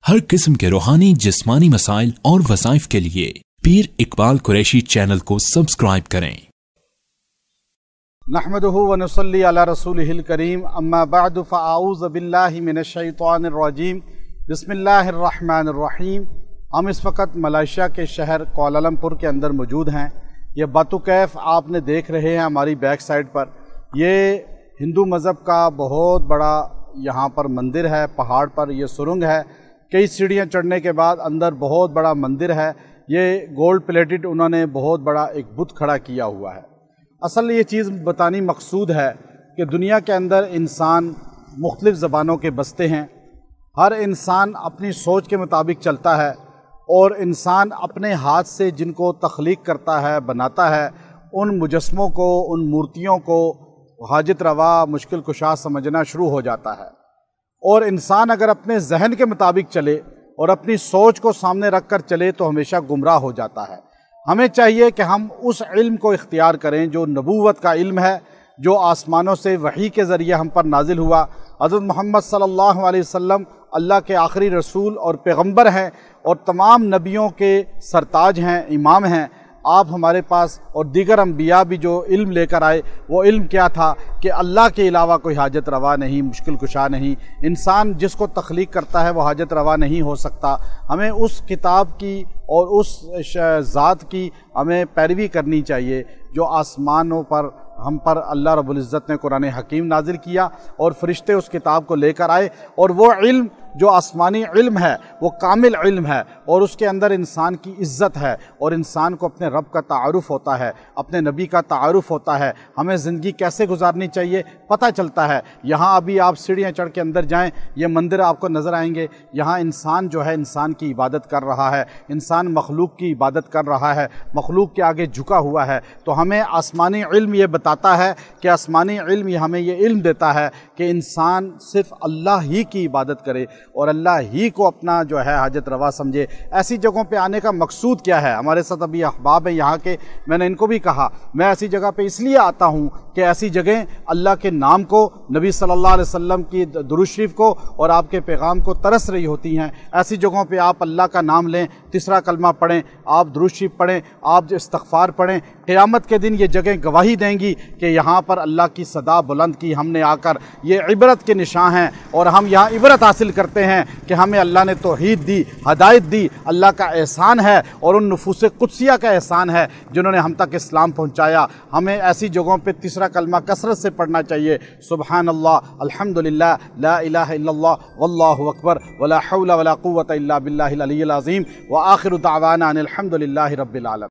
ہر قسم کے روحانی جسمانی مسائل اور وظائف کے لیے پیر اقبال قریشی چینل کو سبسکرائب کریں۔ نحمدہ ونصلی علی رسولہ الکریم، اما بعد فاعوذ باللہ من الشیطان الرجیم، بسم اللہ الرحمن الرحیم۔ ہم اس وقت ملائیشیا کے شہر کوالالمپور کے اندر موجود ہیں۔ یہ باتو کیف آپ نے دیکھ رہے ہیں ہماری بیک سائڈ پر، یہ ہندو مذہب کا بہت بڑا یہاں پر مندر ہے۔ پہاڑ پر یہ سرنگ ہے، کئی سیڑھیاں چڑھنے کے بعد اندر بہت بڑا مندر ہے۔ یہ گولڈ پلیٹڈ انہوں نے بہت بڑا ایک بت کھڑا کیا ہوا ہے۔ اصل یہ چیز بتانی مقصود ہے کہ دنیا کے اندر انسان مختلف زبانوں کے بستے ہیں۔ ہر انسان اپنی سوچ کے مطابق چلتا ہے، اور انسان اپنے ہاتھ سے جن کو تخلیق کرتا ہے، بناتا ہے، ان مجسموں کو، ان مورتیوں کو حاجت روا، مشکل کشا سمجھنا شروع ہو جاتا ہے۔ اور انسان اگر اپنے ذہن کے مطابق چلے اور اپنی سوچ کو سامنے رکھ کر چلے تو ہمیشہ گمراہ ہو جاتا ہے۔ ہمیں چاہیے کہ ہم اس علم کو اختیار کریں جو نبوت کا علم ہے، جو آسمانوں سے وحی کے ذریعے ہم پر نازل ہوا۔ حضرت محمد صلی اللہ علیہ وسلم اللہ کے آخری رسول اور پیغمبر ہیں، اور تمام نبیوں کے سرتاج ہیں، امام ہیں۔ آپ ہمارے پاس اور دیگر انبیاء بھی جو علم لے کر آئے، وہ علم کیا تھا کہ اللہ کے علاوہ کوئی حاجت روا نہیں، مشکل کشا نہیں۔ انسان جس کو تخلیق کرتا ہے وہ حاجت روا نہیں ہو سکتا۔ ہمیں اس کتاب کی اور اس ذات کی ہمیں پیروی کرنی چاہیے جو آسمانوں پر ہم پر اللہ رب العزت نے قرآن حکیم نازل کیا، اور فرشتے اس کتاب کو لے کر آئے، اور وہ علم جو آسمانی علم ہے وہ کامل علم ہے، اور اس کے اندر انسان کی عزت ہے، اور انسان کو اپنے رب کا تعارف ہوتا ہے، اپنے نبی کا تعارف ہوتا ہے۔ ہمیں زندگی کیسے گزارنی چاہیے پتہ چلتا ہے۔ یہاں ابھی آپ سیڑھیاں چڑھ کے اندر جائیں، یہ مندر آپ کو نظر آئیں گے۔ یہاں انسان جو ہے انسان کی عبادت کر رہا ہے، انسان مخلوق کی عبادت کر رہا ہے، مخلوق کے آگے جھکا ہوا ہے۔ تو ہمیں آسمانی علم یہ بتاتا ہے کہ آسمانی علم یہ ہمیں یہ علم دیتا ہے کہ انسان صرف اللہ ہی کی عبادت کرے اور اللہ ہی کو اپنا جو ہے حاجت روا سمجھے۔ ایسی جگہوں پہ آنے کا مقصود کیا ہے؟ ہمارے ساتھ ابھی احباب ہیں یہاں کے، میں نے ان کو بھی کہا میں ایسی جگہ پہ اس لیے آتا ہوں کہ ایسی جگہیں اللہ کے نام کو، نبی صلی اللہ علیہ وسلم کی درود شریف کو اور آپ کے پیغام کو ترس رہی ہوتی ہیں۔ ایسی جگہوں پہ آپ اللہ کا نام لیں، تیسرا کلمہ پڑھیں، آپ درود شریف پڑھیں، آپ استغفار پڑھیں۔ قیامت کے دن یہ جگہیں گواہی دیں گی کہ یہاں پر اللہ کی صدا بلند کی ہم نے آ کر۔ یہ عبرت کے نشان ہیں، اور ہم یہاں عبرت حاصل کرتے ہیں کہ ہمیں اللہ نے توحید دی، ہدایت دی۔ اللہ کا احسان ہے، اور ان نفوس قدسیہ کا احسان ہے جنہوں نے ہم تک اسلام پہنچایا۔ ہمیں ایسی جگہوں پہ تیسرا کلمہ کثرت سے پڑھنا چاہیے، سبحان اللہ، الحمدللہ، لا الہ الا اللہ، واللہ اکبر، ولا حول ولا قوة الا باللہ العلی العظیم، وآخر دعوانا ان الحمدللہ رب العالمین۔